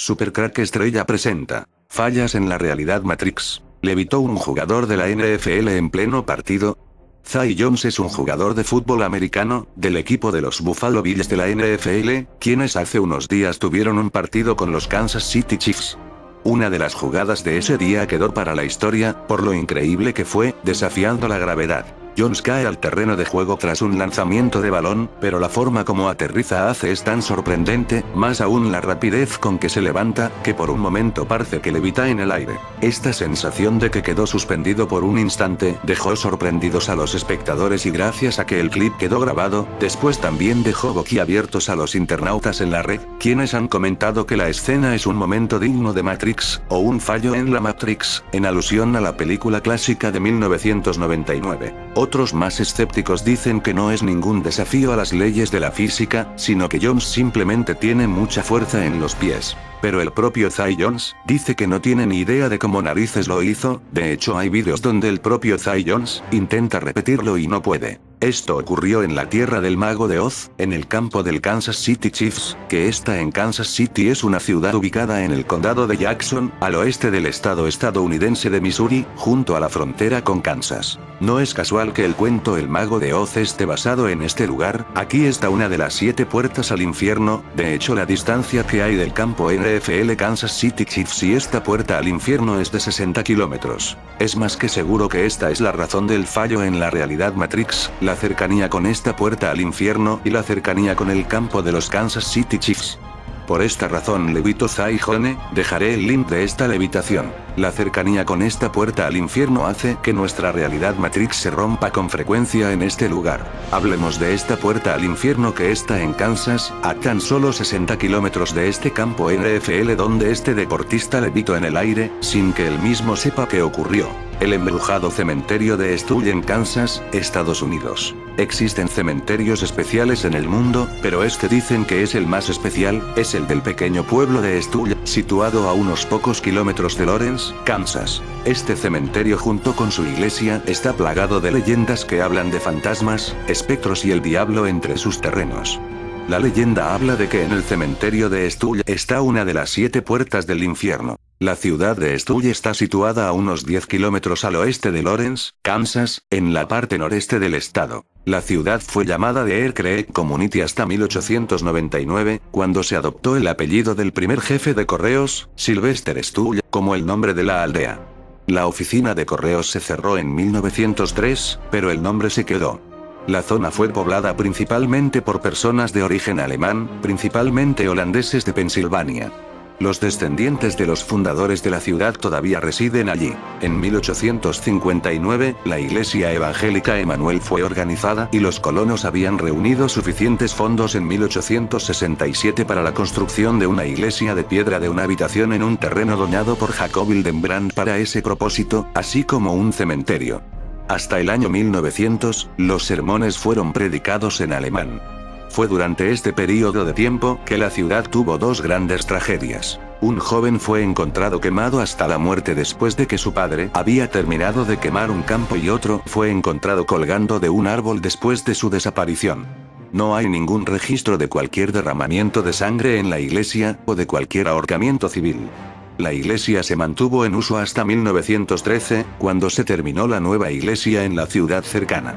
Supercrack Estrella presenta fallas en la realidad Matrix. ¿Levitó un jugador de la NFL en pleno partido? Zay Jones es un jugador de fútbol americano, del equipo de los Buffalo Bills de la NFL, quienes hace unos días tuvieron un partido con los Kansas City Chiefs. Una de las jugadas de ese día quedó para la historia, por lo increíble que fue, desafiando la gravedad. Jones cae al terreno de juego tras un lanzamiento de balón, pero la forma como aterriza es tan sorprendente, más aún la rapidez con que se levanta, que por un momento parece que levita en el aire. Esta sensación de que quedó suspendido por un instante, dejó sorprendidos a los espectadores y gracias a que el clip quedó grabado, después también dejó boquiabiertos a los internautas en la red, quienes han comentado que la escena es un momento digno de Matrix, o un fallo en la Matrix, en alusión a la película clásica de 1999. Otros más escépticos dicen que no es ningún desafío a las leyes de la física, sino que Jones simplemente tiene mucha fuerza en los pies. Pero el propio Zay Jones dice que no tiene ni idea de cómo narices lo hizo. De hecho hay vídeos donde el propio Zay Jones intenta repetirlo y no puede. Esto ocurrió en la Tierra del Mago de Oz, en el campo del Kansas City Chiefs, que está en Kansas City, es una ciudad ubicada en el condado de Jackson, al oeste del estado estadounidense de Missouri, junto a la frontera con Kansas. No es casual que el cuento El Mago de Oz esté basado en este lugar. Aquí está una de las 7 puertas al infierno. De hecho, la distancia que hay del campo NFL Kansas City Chiefs y esta puerta al infierno es de 60 kilómetros. Es más que seguro que esta es la razón del fallo en la realidad Matrix, la cercanía con esta puerta al infierno y la cercanía con el campo de los Kansas City Chiefs. Por esta razón levitó Zay Jones, dejaré el link de esta levitación. La cercanía con esta puerta al infierno hace que nuestra realidad Matrix se rompa con frecuencia en este lugar. Hablemos de esta puerta al infierno que está en Kansas, a tan solo 60 kilómetros de este campo NFL donde este deportista levitó en el aire, sin que él mismo sepa qué ocurrió. El embrujado cementerio de Stull en Kansas, Estados Unidos. Existen cementerios especiales en el mundo, pero este dicen que es el más especial, es el del pequeño pueblo de Stull, situado a unos pocos kilómetros de Lawrence, Kansas. Este cementerio junto con su iglesia está plagado de leyendas que hablan de fantasmas, espectros y el diablo entre sus terrenos. La leyenda habla de que en el cementerio de Stull está una de las 7 puertas del infierno. La ciudad de Stull está situada a unos 10 kilómetros al oeste de Lawrence, Kansas, en la parte noreste del estado. La ciudad fue llamada de Air Creek Community hasta 1899, cuando se adoptó el apellido del primer jefe de correos, Sylvester Stull, como el nombre de la aldea. La oficina de correos se cerró en 1903, pero el nombre se quedó. La zona fue poblada principalmente por personas de origen alemán, principalmente holandeses de Pensilvania. Los descendientes de los fundadores de la ciudad todavía residen allí. En 1859, la Iglesia Evangélica Emanuel fue organizada y los colonos habían reunido suficientes fondos en 1867 para la construcción de una iglesia de piedra de una habitación en un terreno donado por Jacob Hildenbrand para ese propósito, así como un cementerio. Hasta el año 1900, los sermones fueron predicados en alemán. Fue durante este periodo de tiempo que la ciudad tuvo 2 grandes tragedias. Un joven fue encontrado quemado hasta la muerte después de que su padre había terminado de quemar un campo y otro fue encontrado colgando de un árbol después de su desaparición. No hay ningún registro de cualquier derramamiento de sangre en la iglesia o de cualquier ahorcamiento civil. La iglesia se mantuvo en uso hasta 1913, cuando se terminó la nueva iglesia en la ciudad cercana.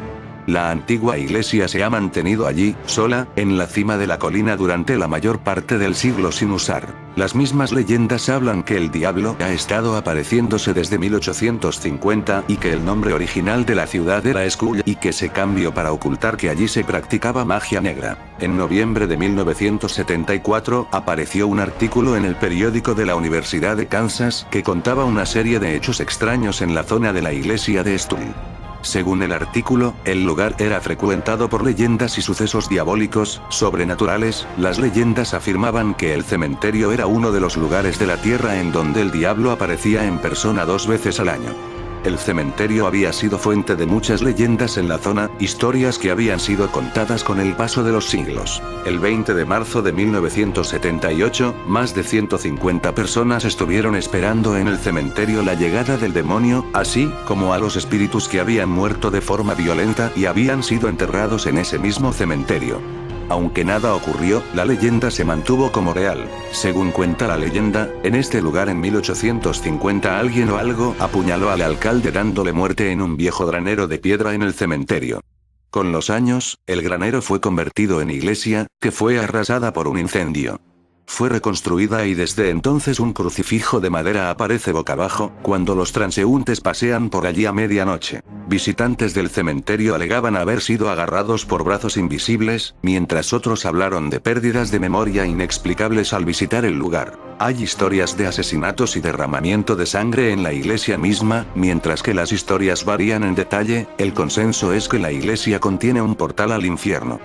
La antigua iglesia se ha mantenido allí, sola, en la cima de la colina durante la mayor parte del siglo sin usar. Las mismas leyendas hablan que el diablo ha estado apareciéndose desde 1850 y que el nombre original de la ciudad era Skull y que se cambió para ocultar que allí se practicaba magia negra. En noviembre de 1974 apareció un artículo en el periódico de la Universidad de Kansas que contaba una serie de hechos extraños en la zona de la iglesia de Stull. Según el artículo, el lugar era frecuentado por leyendas y sucesos diabólicos, sobrenaturales. Las leyendas afirmaban que el cementerio era uno de los lugares de la tierra en donde el diablo aparecía en persona 2 veces al año. El cementerio había sido fuente de muchas leyendas en la zona, historias que habían sido contadas con el paso de los siglos. El 20 de marzo de 1978, más de 150 personas estuvieron esperando en el cementerio la llegada del demonio, así como a los espíritus que habían muerto de forma violenta y habían sido enterrados en ese mismo cementerio. Aunque nada ocurrió, la leyenda se mantuvo como real. Según cuenta la leyenda, en este lugar en 1850 alguien o algo apuñaló al alcalde dándole muerte en un viejo granero de piedra en el cementerio. Con los años, el granero fue convertido en iglesia, que fue arrasada por un incendio. Fue reconstruida y desde entonces un crucifijo de madera aparece boca abajo, cuando los transeúntes pasean por allí a medianoche. Visitantes del cementerio alegaban haber sido agarrados por brazos invisibles, mientras otros hablaron de pérdidas de memoria inexplicables al visitar el lugar. Hay historias de asesinatos y derramamiento de sangre en la iglesia misma, mientras que las historias varían en detalle, el consenso es que la iglesia contiene un portal al infierno.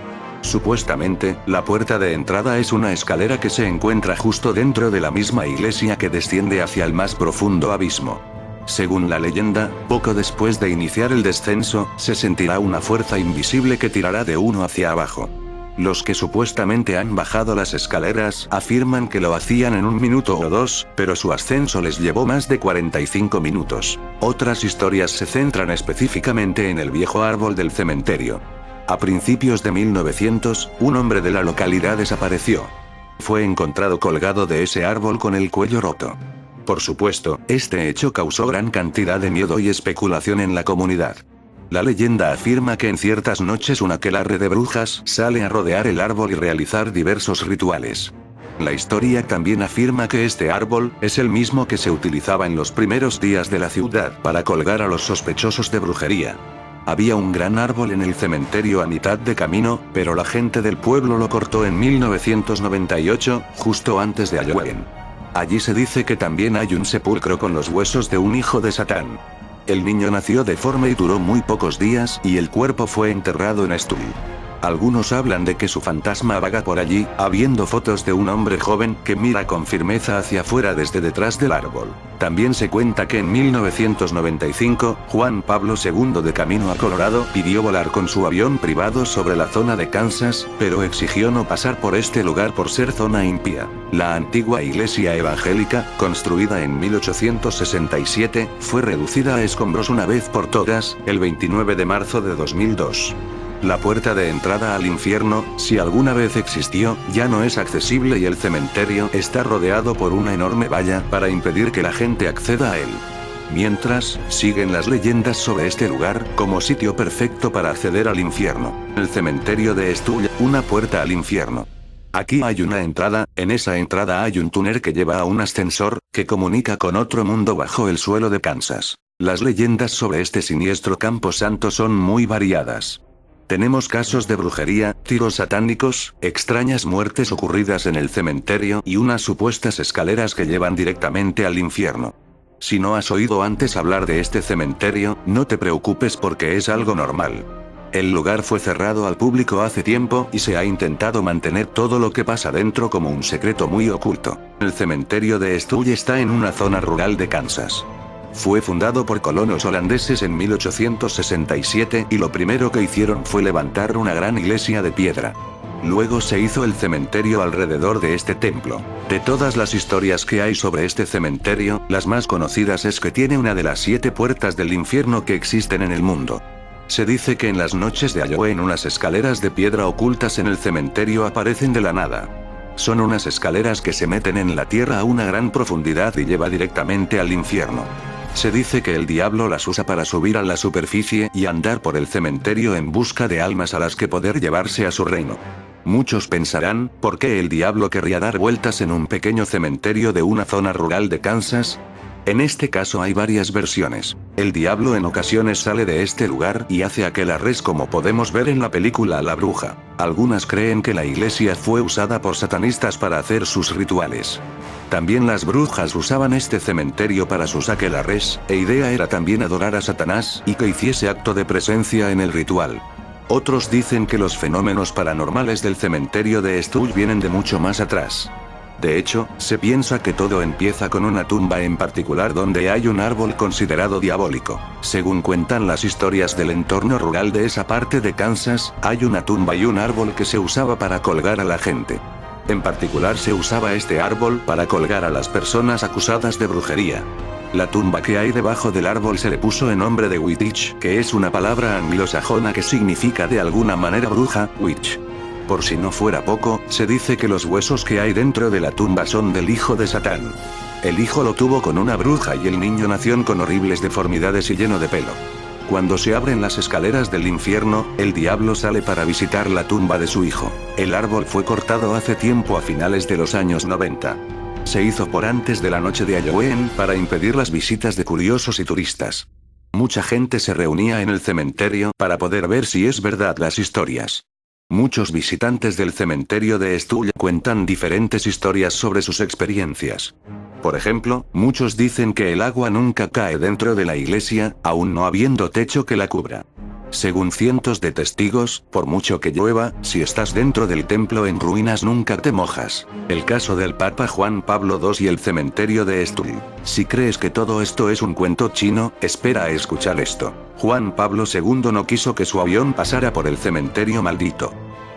Supuestamente, la puerta de entrada es una escalera que se encuentra justo dentro de la misma iglesia que desciende hacia el más profundo abismo. Según la leyenda, poco después de iniciar el descenso, se sentirá una fuerza invisible que tirará de uno hacia abajo. Los que supuestamente han bajado las escaleras afirman que lo hacían en 1 minuto o 2, pero su ascenso les llevó más de 45 minutos. Otras historias se centran específicamente en el viejo árbol del cementerio. A principios de 1900, un hombre de la localidad desapareció. Fue encontrado colgado de ese árbol con el cuello roto. Por supuesto, este hecho causó gran cantidad de miedo y especulación en la comunidad. La leyenda afirma que en ciertas noches un aquelarre de brujas sale a rodear el árbol y realizar diversos rituales. La historia también afirma que este árbol es el mismo que se utilizaba en los primeros días de la ciudad para colgar a los sospechosos de brujería. Había un gran árbol en el cementerio a mitad de camino, pero la gente del pueblo lo cortó en 1998, justo antes de Halloween. Allí se dice que también hay un sepulcro con los huesos de un hijo de Satán. El niño nació deforme y duró muy pocos días, y el cuerpo fue enterrado en Stull. Algunos hablan de que su fantasma vaga por allí, habiendo fotos de un hombre joven que mira con firmeza hacia afuera desde detrás del árbol. También se cuenta que en 1995, Juan Pablo II de camino a Colorado pidió volar con su avión privado sobre la zona de Kansas, pero exigió no pasar por este lugar por ser zona impía. La antigua iglesia evangélica, construida en 1867, fue reducida a escombros una vez por todas, el 29 de marzo de 2002. La puerta de entrada al infierno, si alguna vez existió, ya no es accesible y el cementerio está rodeado por una enorme valla para impedir que la gente acceda a él. Mientras, siguen las leyendas sobre este lugar, como sitio perfecto para acceder al infierno. El cementerio de Stull, una puerta al infierno. Aquí hay una entrada, en esa entrada hay un túnel que lleva a un ascensor, que comunica con otro mundo bajo el suelo de Kansas. Las leyendas sobre este siniestro campo santo son muy variadas. Tenemos casos de brujería, tiros satánicos, extrañas muertes ocurridas en el cementerio y unas supuestas escaleras que llevan directamente al infierno. Si no has oído antes hablar de este cementerio, no te preocupes porque es algo normal. El lugar fue cerrado al público hace tiempo y se ha intentado mantener todo lo que pasa dentro como un secreto muy oculto. El cementerio de Stull está en una zona rural de Kansas. Fue fundado por colonos holandeses en 1867 y lo primero que hicieron fue levantar una gran iglesia de piedra. Luego se hizo el cementerio alrededor de este templo. De todas las historias que hay sobre este cementerio, las más conocidas es que tiene una de las 7 puertas del infierno que existen en el mundo. Se dice que en las noches de Halloween unas escaleras de piedra ocultas en el cementerio aparecen de la nada. Son unas escaleras que se meten en la tierra a una gran profundidad y lleva directamente al infierno. Se dice que el diablo las usa para subir a la superficie y andar por el cementerio en busca de almas a las que poder llevarse a su reino. Muchos pensarán, ¿por qué el diablo querría dar vueltas en un pequeño cementerio de una zona rural de Kansas? En este caso hay varias versiones. El diablo en ocasiones sale de este lugar y hace aquelarres como podemos ver en la película La Bruja. Algunas creen que la iglesia fue usada por satanistas para hacer sus rituales. También las brujas usaban este cementerio para sus aquelarres, e idea era también adorar a Satanás y que hiciese acto de presencia en el ritual. Otros dicen que los fenómenos paranormales del cementerio de Stull vienen de mucho más atrás. De hecho, se piensa que todo empieza con una tumba en particular donde hay un árbol considerado diabólico. Según cuentan las historias del entorno rural de esa parte de Kansas, hay una tumba y un árbol que se usaba para colgar a la gente. En particular se usaba este árbol para colgar a las personas acusadas de brujería. La tumba que hay debajo del árbol se le puso el nombre de Witch, que es una palabra anglosajona que significa de alguna manera bruja, witch. Por si no fuera poco, se dice que los huesos que hay dentro de la tumba son del hijo de Satán. El hijo lo tuvo con una bruja y el niño nació con horribles deformidades y lleno de pelo. Cuando se abren las escaleras del infierno, el diablo sale para visitar la tumba de su hijo. El árbol fue cortado hace tiempo a finales de los años 90. Se hizo por antes de la noche de Halloween para impedir las visitas de curiosos y turistas. Mucha gente se reunía en el cementerio para poder ver si es verdad las historias. Muchos visitantes del cementerio de Stull cuentan diferentes historias sobre sus experiencias. Por ejemplo, muchos dicen que el agua nunca cae dentro de la iglesia, aún no habiendo techo que la cubra. Según cientos de testigos, por mucho que llueva, si estás dentro del templo en ruinas nunca te mojas. El caso del Papa Juan Pablo II y el cementerio de Stull. Si crees que todo esto es un cuento chino, espera a escuchar esto. Juan Pablo II no quiso que su avión pasara por el cementerio maldito.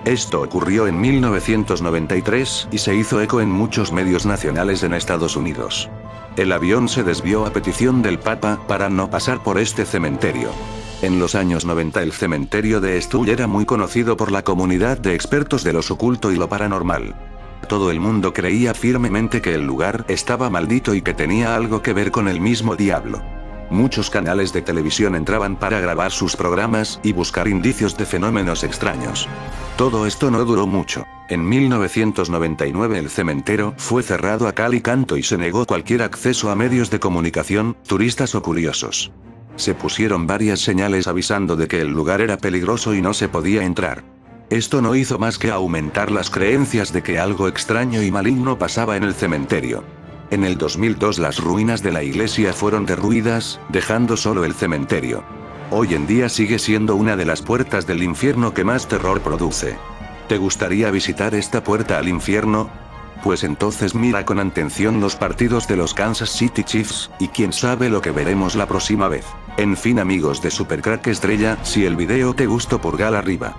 Esto ocurrió en 1993 y se hizo eco en muchos medios nacionales en Estados Unidos. El avión se desvió a petición del Papa para no pasar por este cementerio. En los años 90 el cementerio de Stull era muy conocido por la comunidad de expertos de lo oculto y lo paranormal. Todo el mundo creía firmemente que el lugar estaba maldito y que tenía algo que ver con el mismo diablo. Muchos canales de televisión entraban para grabar sus programas y buscar indicios de fenómenos extraños. Todo esto no duró mucho. En 1999 el cementerio fue cerrado a cal y canto y se negó cualquier acceso a medios de comunicación, turistas o curiosos. Se pusieron varias señales avisando de que el lugar era peligroso y no se podía entrar. Esto no hizo más que aumentar las creencias de que algo extraño y maligno pasaba en el cementerio. En el 2002 las ruinas de la iglesia fueron derruidas, dejando solo el cementerio. Hoy en día sigue siendo una de las puertas del infierno que más terror produce. ¿Te gustaría visitar esta puerta al infierno? Pues entonces mira con atención los partidos de los Kansas City Chiefs, y quién sabe lo que veremos la próxima vez. En fin amigos de Super Crack Estrella, si el video te gustó pulgar arriba.